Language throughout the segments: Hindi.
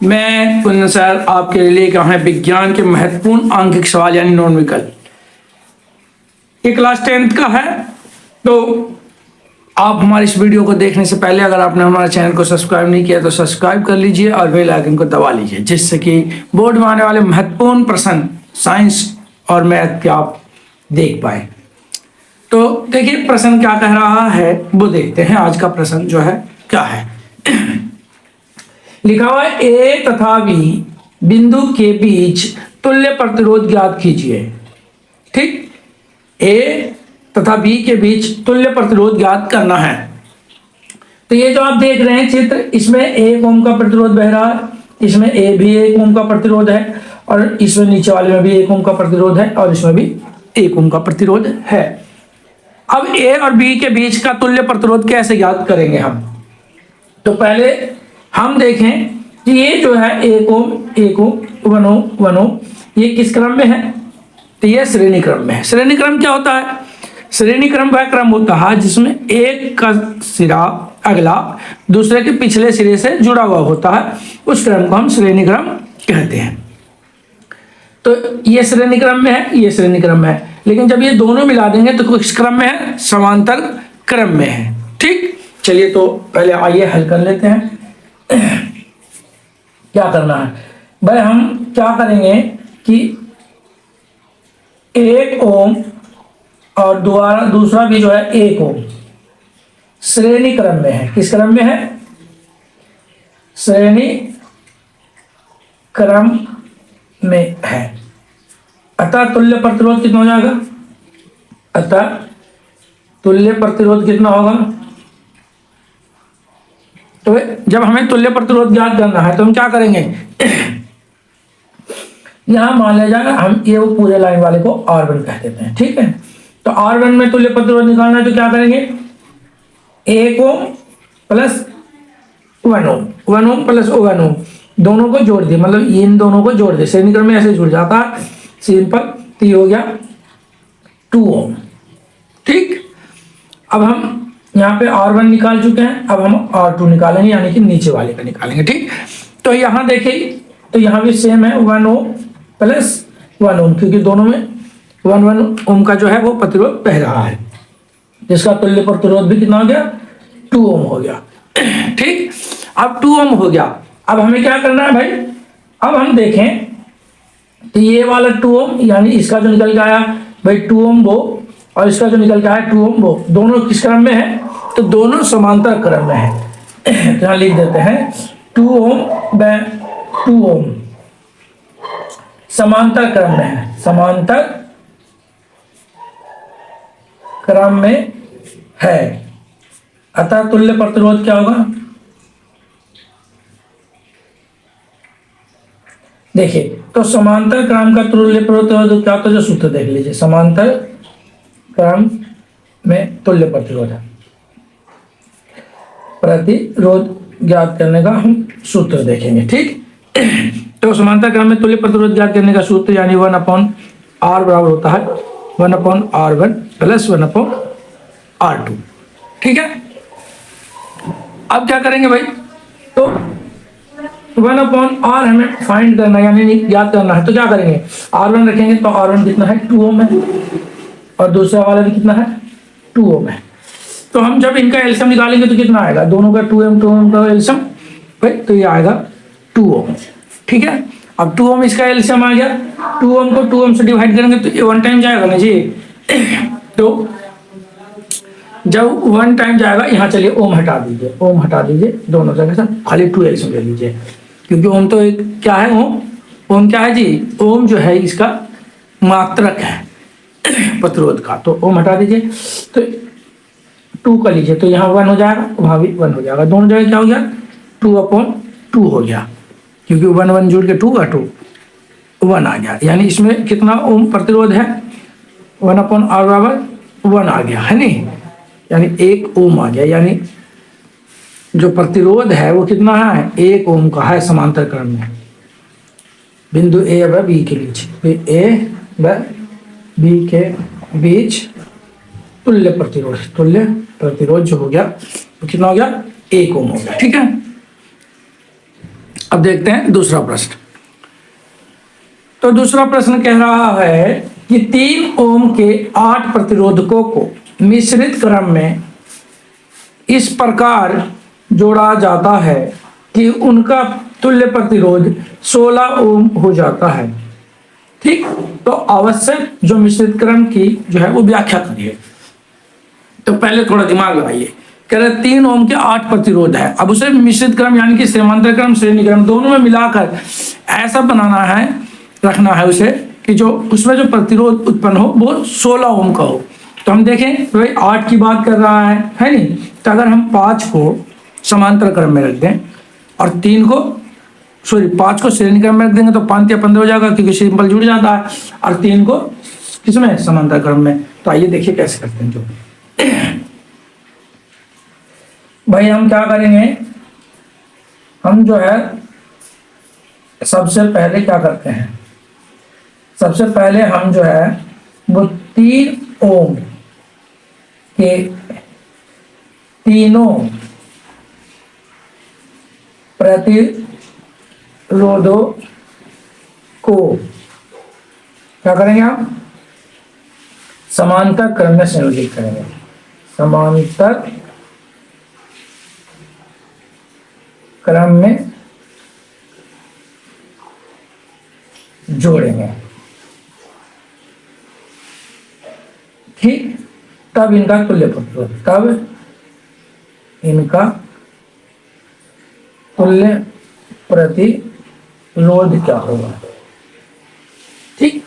मैं पुण्य सर आपके लिए लेकर आए विज्ञान के महत्वपूर्ण आंकिक सवाल यानी नॉर्मिकल। ये क्लास 10th का है। तो आप हमारे इस वीडियो को देखने से पहले अगर आपने हमारे चैनल को सब्सक्राइब नहीं किया तो सब्सक्राइब कर लीजिए और बेल आइकन को दबा लीजिए, जिससे कि बोर्ड में आने वाले महत्वपूर्ण प्रश्न साइंस और मैथ के आप देख पाए। तो देखिए प्रश्न क्या कह रहा है वो देखते हैं। आज का प्रश्न जो है क्या है लिखा हुआ है, ए तथा बी बिंदु के बीच तुल्य प्रतिरोध ज्ञात कीजिए। ठीक, ए तथा बी के बीच तुल्य प्रतिरोध ज्ञात करना है। तो ये जो आप देख रहे हैं चित्र, इसमें 1 ओम का प्रतिरोध बह रहा है, इसमें ए भी 1 ओम का प्रतिरोध है और इसमें नीचे वाले में भी 1 ओम का प्रतिरोध है और इसमें भी 1 ओम का प्रतिरोध है। अब ए और बी के बीच का तुल्य प्रतिरोध कैसे ज्ञात करेंगे हम? तो पहले हम देखें कि ये जो है 1 ओम 1 ओम 1 ओम 1 ओम ये किस क्रम में है? तो ये श्रेणी क्रम में है। श्रेणी क्रम क्या होता है? श्रेणी क्रम वह क्रम होता है जिसमें एक का सिरा अगला दूसरे के पिछले सिरे से जुड़ा हुआ होता है, उस क्रम को हम श्रेणी क्रम कहते हैं। तो ये श्रेणी क्रम में है, ये श्रेणी क्रम में है, लेकिन जब ये दोनों मिला देंगे तो किस क्रम में है? समांतर क्रम में है। ठीक, चलिए तो पहले आइए हल कर लेते हैं। क्या करना है भाई? हम क्या करेंगे कि 1 ओम और दूसरा भी जो है 1 ओम श्रेणी क्रम में है। किस क्रम में है? श्रेणी क्रम में है। अतः तुल्य प्रतिरोध कितना हो जाएगा? अतः तुल्य प्रतिरोध कितना होगा? तो जब हमें तुल्य प्रतिरोध ज्ञात करना है तो हम क्या करेंगे? यहां मान लिया जाएगा हम ये वो पूरे लाइन वाले को R1 कह देते हैं। ठीक है, तो R1 में तुल्य प्रतिरोध निकालना है तो क्या करेंगे? 1 ओम प्लस 1 ओम 1 ओम प्लस 1 ओम दोनों को जोड़ दिए, मतलब इन दोनों को जोड़ दिए। श्रेणी क्रम में ऐसे जुड़ जाता है सिंपल। तो ये हो गया 2 ओम। ठीक, अब हम यहाँ पे R1 निकाल चुके हैं, अब हम R2 निकालेंगे यानी कि नीचे वाले का निकालेंगे। ठीक, तो यहाँ देखिए तो यहाँ भी सेम है 1 ओम प्लस 1 ओम, क्योंकि दोनों में 1 ओम का जो है वो प्रतिरोध बह रहा है, जिसका तुल्य प्रतिरोध भी कितना हो गया? 2 ओम हो गया। ठीक, अब 2 ओम हो गया। अब हमें क्या करना है भाई? अब हम देखें तो ये वाला 2 ओम यानी इसका जो निकल के आया भाई 2 ओम वो, और इसका जो निकल के आया 2 ओम वो, दोनों किस क्रम में है? तो दोनों समांतर क्रम में है। तो यहाँ लिख देते हैं 2 ओम व 2 ओम समांतर क्रम में है, समांतर क्रम में है। अतः तुल्य प्रतिरोध क्या होगा? देखिए तो समांतर क्रम का तुल्य प्रतिरोध क्या होता है? जो सूत्र देख लीजिए, समांतर क्रम में तुल्य प्रतिरोध है। प्रतिरोध ज्ञात करने का हम सूत्र देखेंगे। ठीक, तो समांतर क्रम में तुल्य प्रतिरोध ज्ञात करने का सूत्र यानी 1/r बराबर होता है 1/r1 प्लस 1/r2। ठीक है, अब क्या करेंगे भाई? तो 1/r हमें फाइंड करना यानी ज्ञात करना है, तो क्या करेंगे? R1 रखेंगे तो R1 कितना है? 2 ओम है और दूसरा वाला भी कितना है? 2 ओम है। तो हम जब इनका एलसीएम निकालेंगे तो कितना आएगा? दोनों का 2 ओम का एलसीएम भाई, तो ये आएगा 2 ओम। ठीक है, अब 2 ओम इसका एलसीएम आ गया। 2 ओम को 2 ओम से डिवाइड करेंगे तो ये 1 टाइम जाएगा ना जी। तो जब 1 टाइम जाएगा, यहाँ चलिए ओम हटा दीजिए, ओम हटा दीजिए दोनों जगह से, खाली 2 एलसीएम ले लीजिए, क्योंकि ओम तो एक क्या है? ओम क्या है जी? ओम जो है इसका मात्रक है प्रतिरोध का, तो ओम हटा दीजिए। तो 2 का लीजिए तो यहाँ 1 हो जाएगा, वहाँ भी 1 हो जाएगा, दोनों जगह क्या हो गया? 2/2 हो गया, क्योंकि 1 जुड़ के 2 का 2 1 आ गया। यानी इसमें कितना ओम प्रतिरोध है? 1/r बराबर 1 आ गया, है नहीं? यानी 1 ओम आ गया। यानी जो प्रतिरोध है वो कितना है? 1 ओम का है समांतर क्रम में बिंदु ए व बी के बीच। ए व बी के बीच तुल्य प्रतिरोध जो हो गया वो कितना हो गया? 1 ओम हो गया। ठीक है, अब देखते हैं दूसरा प्रश्न। तो दूसरा प्रश्न कह रहा है कि 3 ओम के 8 प्रतिरोधकों को मिश्रित क्रम में इस प्रकार जोड़ा जाता है कि उनका तुल्य प्रतिरोध 16 ओम हो जाता है। ठीक, तो आवश्यक जो मिश्रित क्रम की जो है वो व्याख्या करिए। तो पहले थोड़ा दिमाग लगाइए। कह रहे 3 ओम के 8 प्रतिरोध है, अब उसे मिश्रित क्रम यानी कि समांतर क्रम श्रेणी क्रम दोनों में मिलाकर ऐसा बनाना है, रखना है उसे कि जो उसमें जो प्रतिरोध उत्पन्न हो वो 16 ओम का हो। तो हम देखें तो भाई 8 की बात कर रहा है नहीं, तो अगर हम 5 को समांतर क्रम में रख दें और 5 को श्रेणी क्रम में रख देंगे तो 5 या 15 हो जाएगा, क्योंकि सिंपल जुड़ जाता है, और 3 को किसमें, समांतर क्रम में। तो आइए देखिए कैसे करते हैं। जो भाई हम क्या करेंगे, हम जो है सबसे पहले क्या करते हैं, सबसे पहले हम जो है वो 3 ओम के तीनों प्रतिरोधों को क्या करेंगे, हम समांतर क्रम में संयोजित करेंगे, समांतर क्रम में जोड़ेंगे। ठीक, तब इनका तुल्य प्रतिरोध, तब इनका तुल्य प्रतिरोध क्या होगा। ठीक,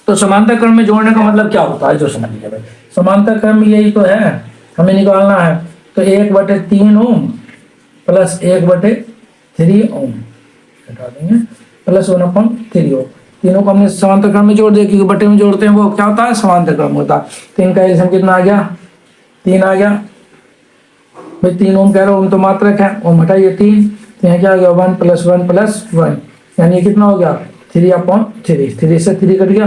तो समांतर क्रम में जोड़ने का मतलब क्या होता है, जो समझ लीजिए भाई। समांतर क्रम यही तो है, हमें निकालना है। तो 1/3 ओम प्लस 1/3 ओम हटा देंगे, प्लस 1/3 ओम। तीनों को हमने समांतर क्रम में जोड़ दिया, क्योंकि बटे में जोड़ते हैं वो क्या होता है, समांतर क्रम होता है। तो इनका एलसीएम कितना आ गया, 3 आ गया भाई। 3 ओम कह रहा हूँ, ओम तो मात्रक है, ओम हटाइए 3, तो यहाँ क्या आ गया 1 + 1 + 1, यानी कितना हो गया 3/3, 3 से 3 कट गया,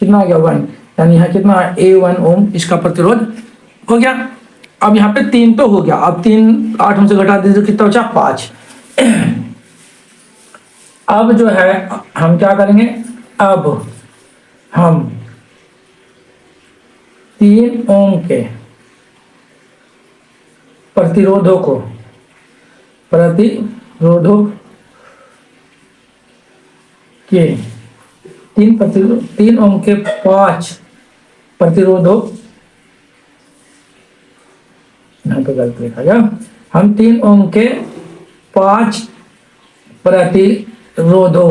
कितना आ गया 1, यानी यहाँ कितना A1 ओम इसका प्रतिरोध हो गया। अब यहाँ पे 3 तो हो गया, अब 3 8 में से घटा दीजिए, कितना बचा 5। अब जो है हम क्या करेंगे, अब हम 3 ओम के प्रतिरोधों के 3 ओम के 5 प्रतिरोधों, यहाँ पे गलत लिखा गया, हम 3 ओम के 5 प्रतिरोधों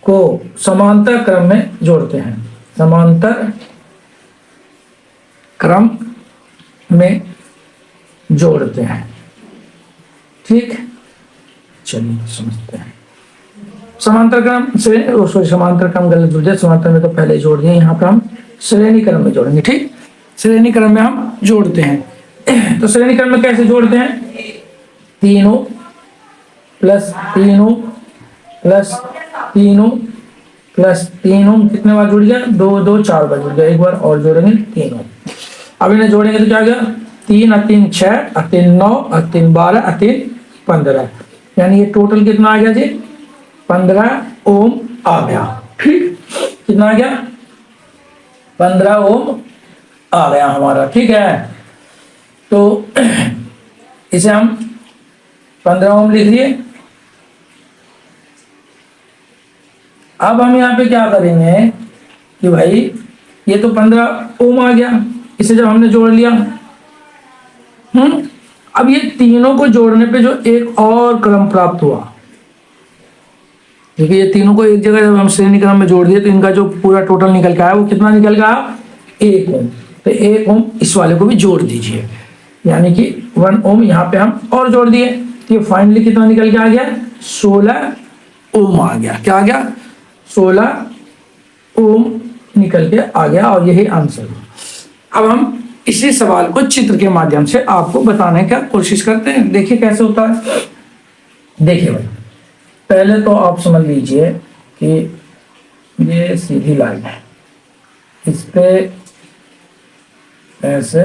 को समांतर क्रम में जोड़ते हैं, समांतर क्रम में जोड़ते हैं। ठीक, चलिए समझते हैं। समांतर क्रम से समांतर क्रम गलत जुड़ जाए, समांतर में तो पहले ही जोड़ दिए, यहाँ पे हम श्रेणी क्रम में जोड़ेंगे। ठीक, श्रेणी क्रम में हम जोड़ते हैं। तो श्रेणी क्रम में कैसे जोड़ते हैं, 3 ohm plus 3 ohm plus 3 ohm plus 3 ओम, कितने बार जुड़ गया, 2 2 4 बार जुड़ गया, एक बार और जोड़ेंगे 3 ओम। अब इन्हें जोड़ेंगे तो क्या आ गया, 3 और 3 6 और 3 9 और 3 12 और 3 15, यानी ये टोटल कितना आ गया जी, 15 ओम आ गया। ठीक, कितना आ गया, 15 ओम आ गया हमारा। ठीक है, तो इसे हम 15 ओम लिख दिए। अब हम यहाँ पे क्या करेंगे कि भाई ये तो 15 ओम आ गया, इसे जब हमने जोड़ लिया, अब ये तीनों को जोड़ने पे जो एक और क्रम प्राप्त हुआ, क्योंकि ये तीनों को एक जगह जब हम श्रेणी क्रम में जोड़ दिए तो इनका जो पूरा टोटल निकल के आया वो कितना निकल गया, 1 ओम। तो 1 ओम इस वाले को भी जोड़ दीजिए, यानी कि 1 ओम यहाँ पे हम और जोड़ दिए, तो ये फाइनली कितना निकल के आ गया, 16 ओम आ गया। क्या आ गया, 16 ओम निकल के आ गया, और यही आंसर। अब हम इसी सवाल को चित्र के माध्यम से आपको बताने का कोशिश करते हैं। देखिए कैसे होता है। देखिए भाई, पहले तो आप समझ लीजिए कि ये सीधी लाइन है, इस पे ऐसे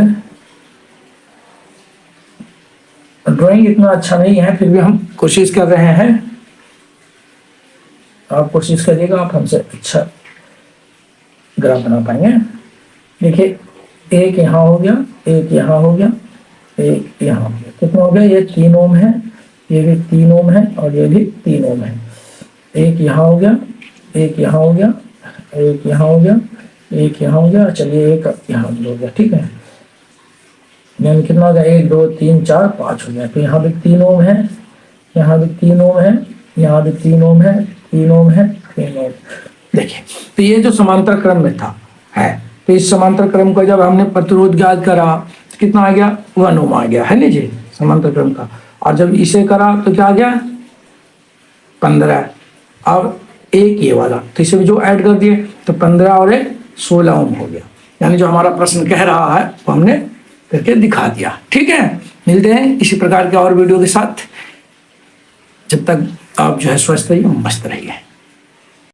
ड्राइंग इतना अच्छा नहीं है, फिर भी हम कोशिश कर रहे हैं। आप कोशिश करिएगा, आप हमसे अच्छा ग्राफ बना पाएंगे। देखिए, एक यहाँ हो गया, एक यहाँ हो गया, एक यहाँ हो गया। कितना हो गया? ये 3 ओम है, ये भी 3 ओम है, और ये भी 3 ओम है। एक यहाँ हो गया, एक यहाँ हो गया, एक यहाँ हो गया, एक यहाँ हो गया। चलिए, एक यहाँ हो गया। ठीक है, यानी कितना हो गया? 1 2 3 4 5 हो गया। तो यहाँ भी 3 ओम है, यहाँ भी 3 ओम है, यहाँ भी 3 ओम है, 3 ओम है, 3 ओम। देखिए, तो ये जो समांतर क्रम में था है, तो इस समांतर क्रम को जब हमने प्रतिरोध ज्ञात करा तो कितना आ गया? 1 ओम आ गया, है ना जी, समांतर क्रम का। और जब इसे करा तो क्या आ गया? 15। और एक ये वाला, तो इसे भी जो ऐड कर दिए तो 15 और 1 16 ओम हो गया। यानी जो हमारा प्रश्न कह रहा है वो हमने करके दिखा दिया। ठीक है, मिलते हैं इसी प्रकार के और वीडियो के साथ। जब तक आप जो है स्वस्थ रहिए, मस्त रहिए।